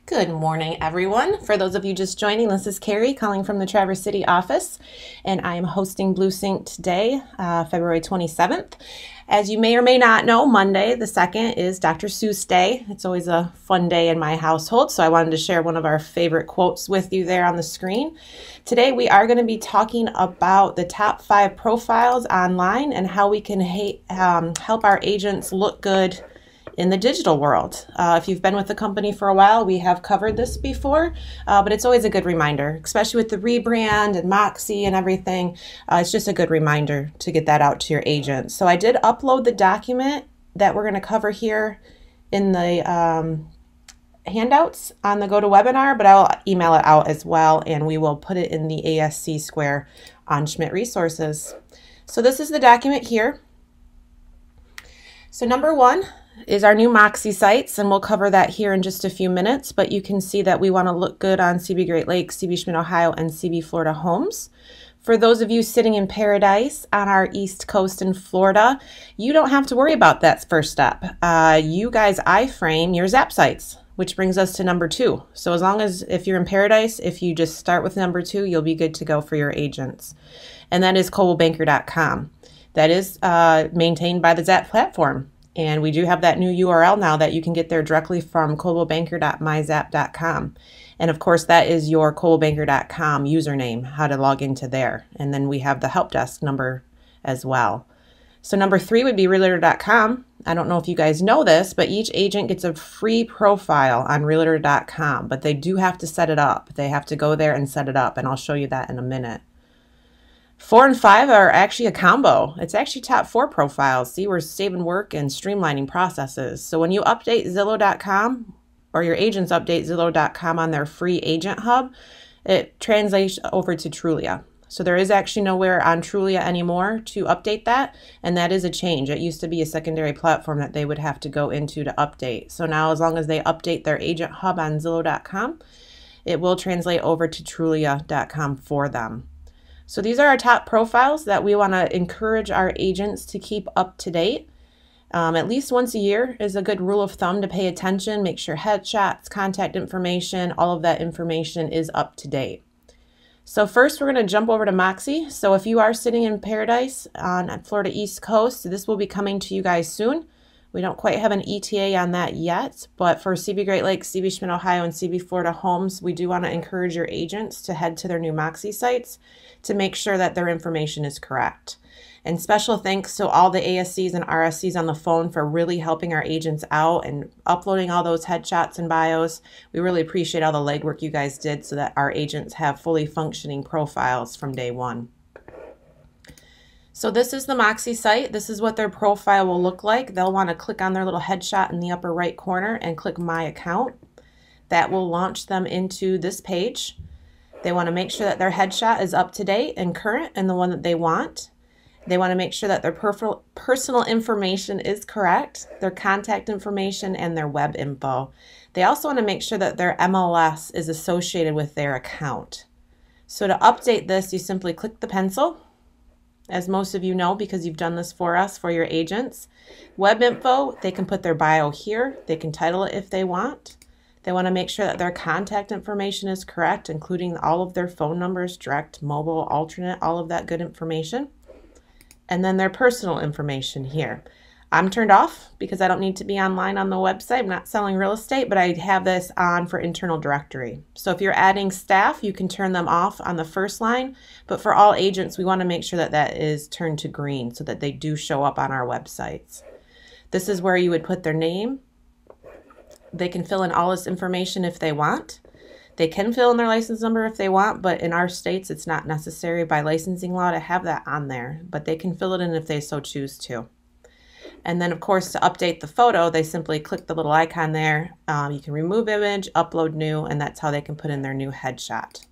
Good morning, everyone. For those of you just joining, this is Carrie calling from the Traverse City office, and I am hosting BlueSync today, February 27th. As you may or may not know, Monday the 2nd is Dr. Seuss Day. It's always a fun day in my household, so I wanted to share one of our favorite quotes with you there on the screen. Today we are going to be talking about the top 5 profiles online and how we can help our agents look good in the digital world. If you've been with the company for a while, we have covered this before, but it's always a good reminder, especially with the rebrand and Moxie and everything. It's just a good reminder to get that out to your agents. So I did upload the document that we're going to cover here in the handouts on the GoToWebinar, but I'll email it out as well, and we will put it in the ASC square on Schmidt Resources. So this is the document here. So number 1 is our new Moxie sites, and we'll cover that here in just a few minutes, but you can see that we want to look good on CB Great Lakes, CB Schmidt, Ohio, and CB Florida homes. For those of you sitting in paradise on our East Coast in Florida, you don't have to worry about that first step. You guys iframe your Zap sites, which brings us to number 2. So as long as if you're in paradise, if you just start with number 2, you'll be good to go for your agents. And that is coldwellbanker.com. That is maintained by the Zap platform. And we do have that new URL now that you can get there directly from coldwellbanker.myzap.com. And of course, that is your coldwellbanker.com username, how to log into there. And then we have the help desk number as well. So number 3 would be realtor.com. I don't know if you guys know this, but each agent gets a free profile on realtor.com, but they do have to set it up. They have to go there and set it up, and I'll show you that in a minute. 4 and 5 are actually a combo. It's actually top 4 profiles. See, we're saving work and streamlining processes. So when you update Zillow.com or your agents update Zillow.com on their free agent hub, it translates over to Trulia. So there is actually nowhere on Trulia anymore to update that, and that is a change. It used to be a secondary platform that they would have to go into to update. So now as long as they update their agent hub on Zillow.com, it will translate over to Trulia.com for them. So these are our top profiles that we want to encourage our agents to keep up to date. At least once a year is a good rule of thumb to pay attention. Make sure headshots, contact information, all of that information is up to date. So first we're going to jump over to Moxie. So if you are sitting in paradise on Florida East Coast, this will be coming to you guys soon. We don't quite have an ETA on that yet, but for CB Great Lakes, CB Schmidt, Ohio, and CB Florida homes, we do want to encourage your agents to head to their new Moxie sites to make sure that their information is correct. And special thanks to all the ASCs and RSCs on the phone for really helping our agents out and uploading all those headshots and bios. We really appreciate all the legwork you guys did so that our agents have fully functioning profiles from day one. So this is the Moxie site. This is what their profile will look like. They'll want to click on their little headshot in the upper right corner and click My Account. That will launch them into this page. They want to make sure that their headshot is up to date and current and the one that they want. They want to make sure that their personal information is correct, their contact information, and their web info. They also want to make sure that their MLS is associated with their account. So to update this, you simply click the pencil, as most of you know because you've done this for us, for your agents. Web info, they can put their bio here. They can title it if they want. They want to make sure that their contact information is correct, including all of their phone numbers, direct, mobile, alternate, all of that good information. And then their personal information here. I'm turned off because I don't need to be online on the website. I'm not selling real estate, but I have this on for internal directory. So if you're adding staff, you can turn them off on the first line. But for all agents, we want to make sure that that is turned to green so that they do show up on our websites. This is where you would put their name. They can fill in all this information if they want. They can fill in their license number if they want, but in our states, it's not necessary by licensing law to have that on there. But they can fill it in if they so choose to. And then, of course, to update the photo, they simply click the little icon there. You can remove image, upload new, and that's how they can put in their new headshot.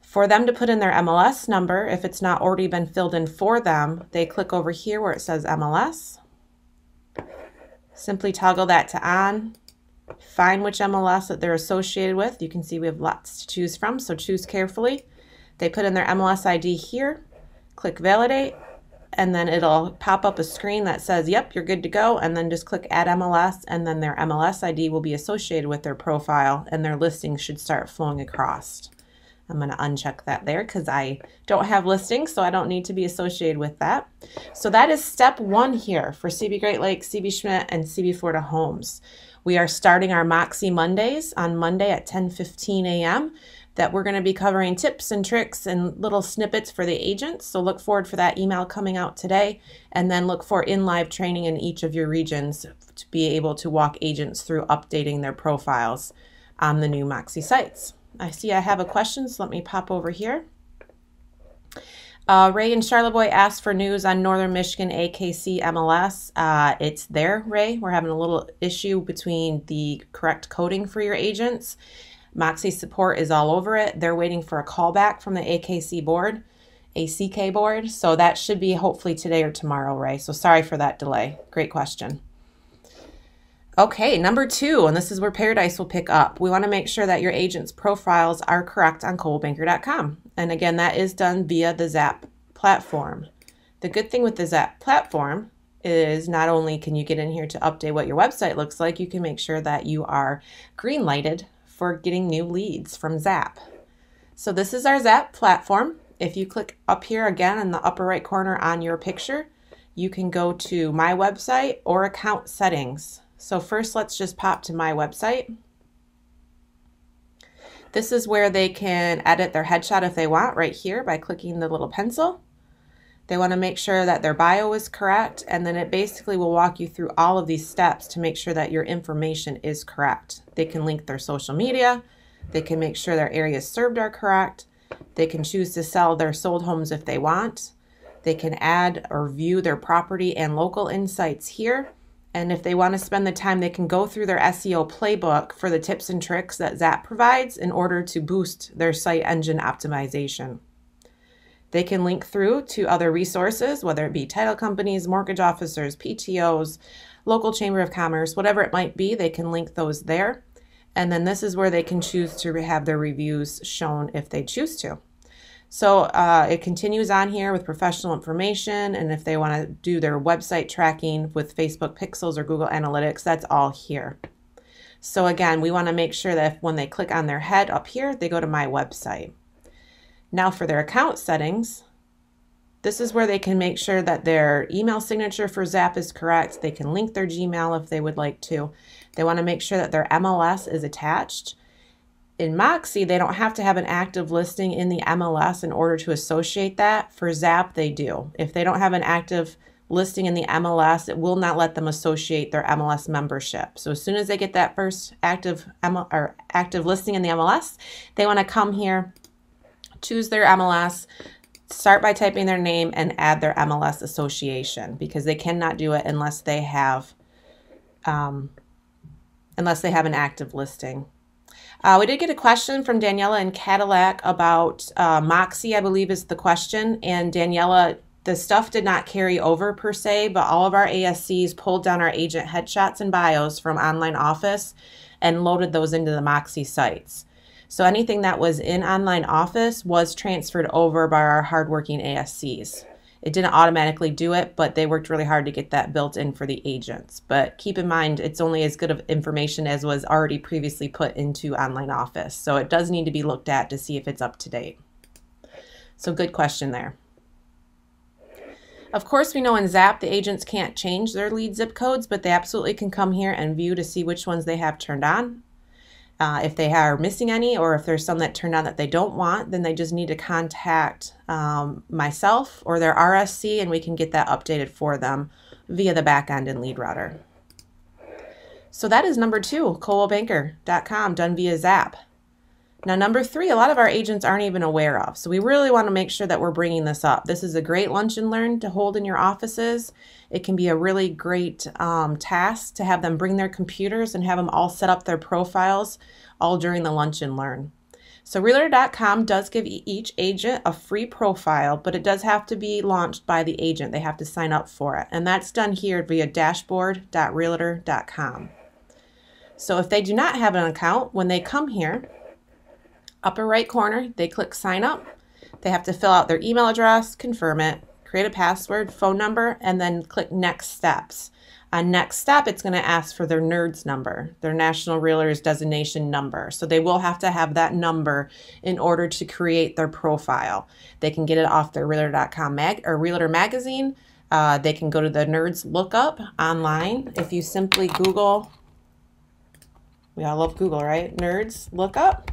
For them to put in their MLS number, if it's not already been filled in for them, they click over here where it says MLS. Simply toggle that to on. Find which MLS that they're associated with. You can see we have lots to choose from, so choose carefully. They put in their MLS ID here. Click validate. and then it'll pop up a screen that says, yep, you're good to go, and then just click Add MLS, and then their MLS ID will be associated with their profile, and their listings should start flowing across. I'm going to uncheck that there because I don't have listings, so I don't need to be associated with that. So that is step 1 here for CB Great Lakes, CB Schmidt, and CB Florida Homes. We are starting our Moxie Mondays on Monday at 10:15 a.m. that we're going to be covering tips and tricks and little snippets for the agents. So look forward for that email coming out today, and then look for in-live training in each of your regions to be able to walk agents through updating their profiles on the new Moxie sites. I see I have a question, so let me pop over here. Ray and Charlevoix asked for news on Northern Michigan AKC MLS. It's there, Ray. We're having a little issue between the correct coding for your agents. Moxie support is all over it. They're waiting for a callback from the AKC board, ACK board. So that should be hopefully today or tomorrow, Ray. So sorry for that delay. Great question. Okay, number 2, and this is where Paradise will pick up. We want to make sure that your agent's profiles are correct on coldwellbanker.com. And again, that is done via the Zap platform. The good thing with the Zap platform is not only can you get in here to update what your website looks like, you can make sure that you are green lighted for getting new leads from Zap. So this is our Zap platform. If you click up here again in the upper right corner on your picture, you can go to My Website or Account Settings. So first, let's just pop to My Website. This is where they can edit their headshot if they want, right here by clicking the little pencil. They want to make sure that their bio is correct, and then it basically will walk you through all of these steps to make sure that your information is correct. They can link their social media. They can make sure their areas served are correct. They can choose to sell their sold homes if they want. They can add or view their property and local insights here. And if they want to spend the time, they can go through their SEO playbook for the tips and tricks that Zap provides in order to boost their site engine optimization. They can link through to other resources, whether it be title companies, mortgage officers, PTOs, local chamber of commerce, whatever it might be, they can link those there. And then this is where they can choose to have their reviews shown if they choose to. So it continues on here with professional information, and if they want to do their website tracking with Facebook Pixels or Google Analytics, that's all here. So again, we want to make sure that when they click on their head up here, they go to My Website. Now for their account settings, this is where they can make sure that their email signature for Zap is correct. They can link their Gmail if they would like to. They want to make sure that their MLS is attached. In Moxie, they don't have to have an active listing in the MLS in order to associate that. For Zap, they do. If they don't have an active listing in the MLS, it will not let them associate their MLS membership. So as soon as they get that first active listing in the MLS, they want to come here, choose their MLS, start by typing their name, and add their MLS association, because they cannot do it unless they have an active listing. We did get a question from Daniela in Cadillac about Moxie, I believe is the question. And Daniela, the stuff did not carry over per se, but all of our ASCs pulled down our agent headshots and bios from Online Office and loaded those into the Moxie sites. So anything that was in Online Office was transferred over by our hardworking ASCs. It didn't automatically do it, but they worked really hard to get that built in for the agents. But keep in mind, it's only as good of information as was already previously put into Online Office. So it does need to be looked at to see if it's up to date. So good question there. Of course, we know in Zap, the agents can't change their lead zip codes, but they absolutely can come here and view to see which ones they have turned on. If they are missing any, or if there's some that turned on that they don't want, then they just need to contact myself or their RSC, and we can get that updated for them via the backend and lead router. So that is number 2, coldwellbanker.com, done via Zap. Now, number 3, a lot of our agents aren't even aware of. So we really want to make sure that we're bringing this up. This is a great lunch and learn to hold in your offices. It can be a really great task to have them bring their computers and have them all set up their profiles all during the lunch and learn. So realtor.com does give each agent a free profile, but it does have to be launched by the agent. They have to sign up for it. And that's done here via dashboard.realtor.com. So if they do not have an account, when they come here, upper right corner, they click sign up. They have to fill out their email address, confirm it, create a password, phone number, and then click Next Steps. On Next Step, it's going to ask for their NRDS number, their National Realtors Designation number. So they will have to have that number in order to create their profile. They can get it off their Realtor.com or Realtor magazine. They can go to the NRDS lookup online. If you simply Google, we all love Google, right? NRDS lookup.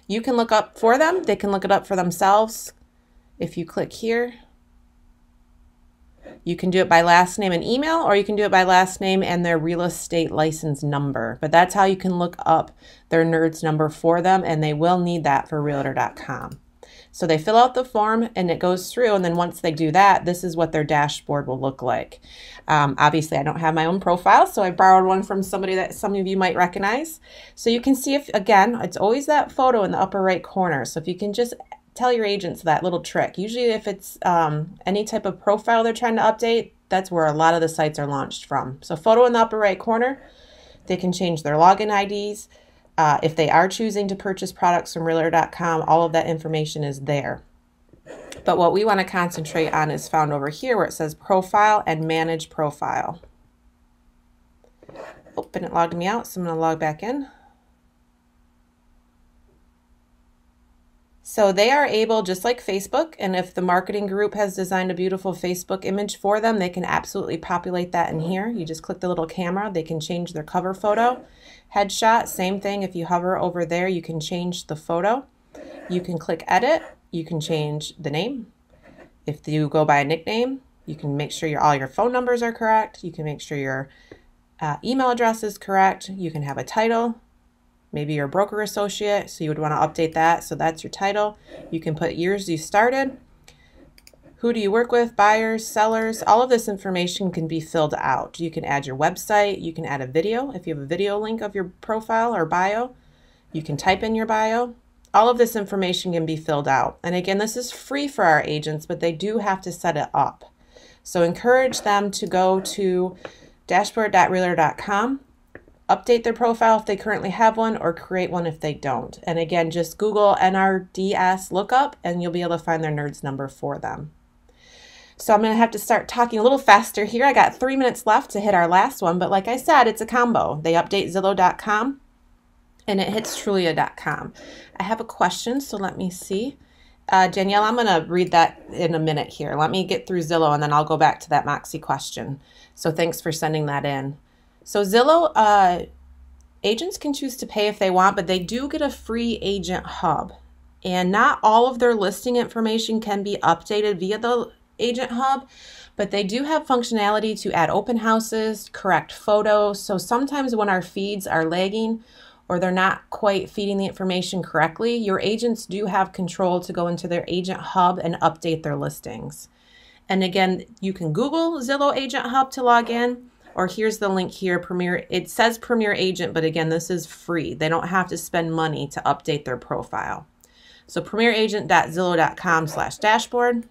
You can look up for them. They can look it up for themselves. If you click here, you can do it by last name and email, or you can do it by last name and their real estate license number. But that's how you can look up their NRDS number for them, and they will need that for Realtor.com. So they fill out the form and it goes through, and then once they do that, this is what their dashboard will look like. Obviously, I don't have my own profile, so I borrowed one from somebody that some of you might recognize. So you can see if, again, it's always that photo in the upper right corner. So if you can just tell your agents that little trick. Usually if it's any type of profile they're trying to update, that's where a lot of the sites are launched from. So photo in the upper right corner, they can change their login IDs. If they are choosing to purchase products from Realtor.com, all of that information is there. But what we want to concentrate on is found over here where it says Profile and Manage Profile. Oh, and it logged me out, so I'm going to log back in. So they are able, just like Facebook, and if the marketing group has designed a beautiful Facebook image for them, they can absolutely populate that in here. You just click the little camera, they can change their cover photo. Headshot, same thing. If you hover over there, you can change the photo. You can click edit, you can change the name. If you go by a nickname, you can make sure all your phone numbers are correct. You can make sure your email address is correct. You can have a title. Maybe you're a broker associate, so you would want to update that. So that's your title. You can put years you started. Who do you work with? Buyers, sellers. All of this information can be filled out. You can add your website. You can add a video if you have a video link of your profile or bio. You can type in your bio. All of this information can be filled out. And again, this is free for our agents, but they do have to set it up. So encourage them to go to dashboard.realtor.com. Update their profile if they currently have one, or create one if they don't. And again, just Google NRDS lookup and you'll be able to find their NRDS number for them. So I'm going to have to start talking a little faster here. I got 3 minutes left to hit our last one, but like I said, it's a combo. They update Zillow.com and it hits Trulia.com. I have a question, so let me see. Danielle, I'm going to read that in a minute here. Let me get through Zillow and then I'll go back to that Moxie question. So thanks for sending that in. So Zillow, agents can choose to pay if they want, but they do get a free agent hub. And not all of their listing information can be updated via the agent hub, but they do have functionality to add open houses, correct photos. So sometimes when our feeds are lagging or they're not quite feeding the information correctly, your agents do have control to go into their agent hub and update their listings. And again, you can Google Zillow Agent Hub to log in. Or here's the link here, Premier. It says Premier Agent, but again, this is free. They don't have to spend money to update their profile. So premieragent.zillow.com/dashboard.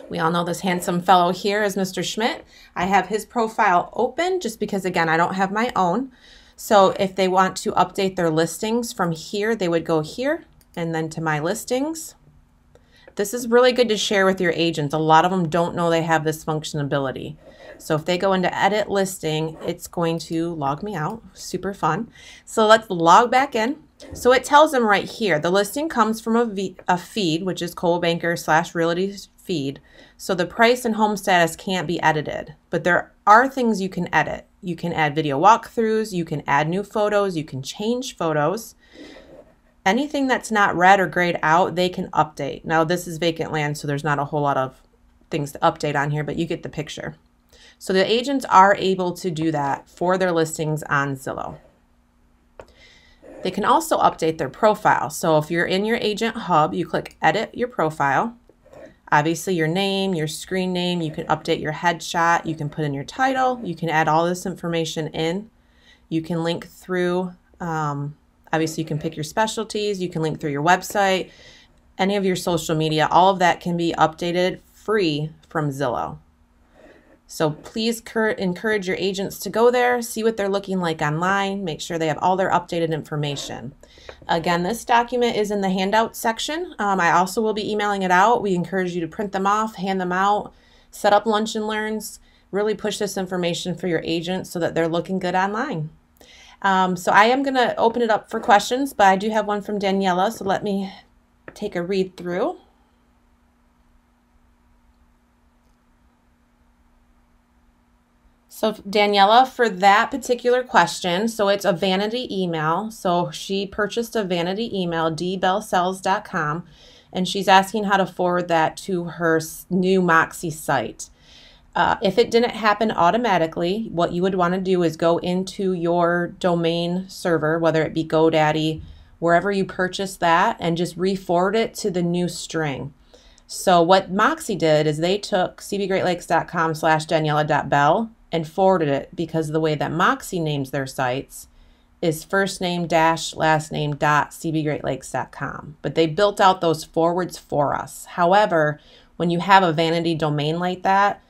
We all know this handsome fellow here is Mr. Schmidt. I have his profile open just because, again, I don't have my own. So if they want to update their listings from here, they would go here and then to My Listings. This is really good to share with your agents. A lot of them don't know they have this functionality. So if they go into edit listing, it's going to log me out. Super fun. So let's log back in. So it tells them right here, the listing comes from a feed, which is Coldwell Banker / Realty feed. So the price and home status can't be edited, but there are things you can edit. You can add video walkthroughs, you can add new photos, you can change photos. Anything that's not red or grayed out, they can update. Now this is vacant land, so there's not a whole lot of things to update on here, but you get the picture. So the agents are able to do that for their listings on Zillow. They can also update their profile. So if you're in your agent hub, you click edit your profile. Obviously your name, your screen name, you can update your headshot, you can put in your title, you can add all this information in. You can link through, obviously you can pick your specialties, you can link through your website, any of your social media, all of that can be updated free from Zillow. So please encourage your agents to go there, see what they're looking like online, make sure they have all their updated information. Again, this document is in the handout section. I also will be emailing it out. We encourage you to print them off, hand them out, set up lunch and learns, really push this information for your agents so that they're looking good online. So I am going to open it up for questions, but I do have one from Daniela, so let me take a read through. So Daniela, for that particular question, so it's a vanity email. So she purchased a vanity email, dbellsells.com, and she's asking how to forward that to her new Moxie site. If it didn't happen automatically, what you would want to do is go into your domain server, whether it be GoDaddy, wherever you purchase that, and just re-forward it to the new string. So what Moxie did is they took cbgreatLakes.com/daniela.bell and forwarded it, because the way that Moxie names their sites is first name dash last name dot cbgreatlakes.com. But they built out those forwards for us. However, when you have a vanity domain like that,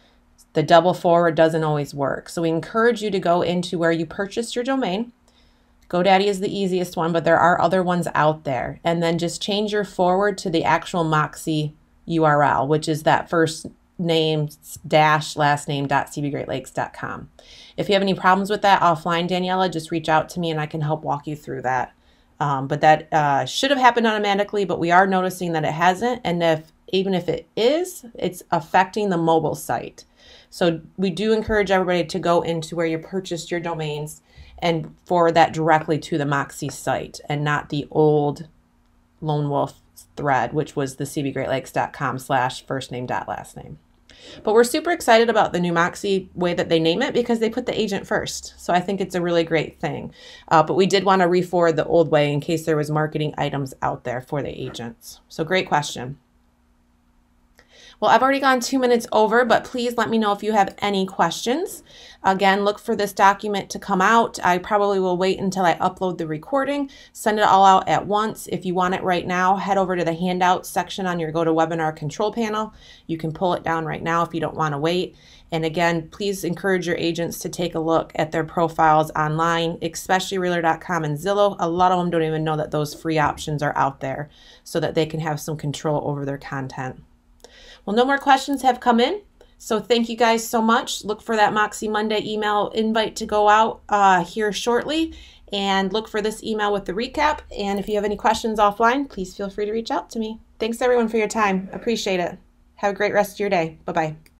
the double forward doesn't always work. So we encourage you to go into where you purchased your domain. GoDaddy is the easiest one, but there are other ones out there. And then just change your forward to the actual Moxie URL, which is that first name dash last name dot cbgreatlakes.com. If you have any problems with that offline, Daniela, just reach out to me and I can help walk you through that. But that should have happened automatically, but we are noticing that it hasn't. And even if it is, it's affecting the mobile site. So we do encourage everybody to go into where you purchased your domains and forward that directly to the Moxie site and not the old Lone Wolf thread, which was the cbgreatlakes.com/first name dot last name. But we're super excited about the new Moxie way that they name it, because they put the agent first. So I think it's a really great thing. But we did want to re-forward the old way in case there was marketing items out there for the agents. So great question. Well, I've already gone 2 minutes over, but please let me know if you have any questions. Again, look for this document to come out. I probably will wait until I upload the recording, send it all out at once. If you want it right now, head over to the handout section on your GoToWebinar control panel. You can pull it down right now if you don't want to wait. And again, please encourage your agents to take a look at their profiles online, especially Realtor.com and Zillow. A lot of them don't even know that those free options are out there, so that they can have some control over their content. Well, no more questions have come in, so thank you guys so much. Look for that Moxie Monday email invite to go out here shortly, and look for this email with the recap. And if you have any questions offline, please feel free to reach out to me. Thanks everyone for your time. Appreciate it. Have a great rest of your day. Bye-bye.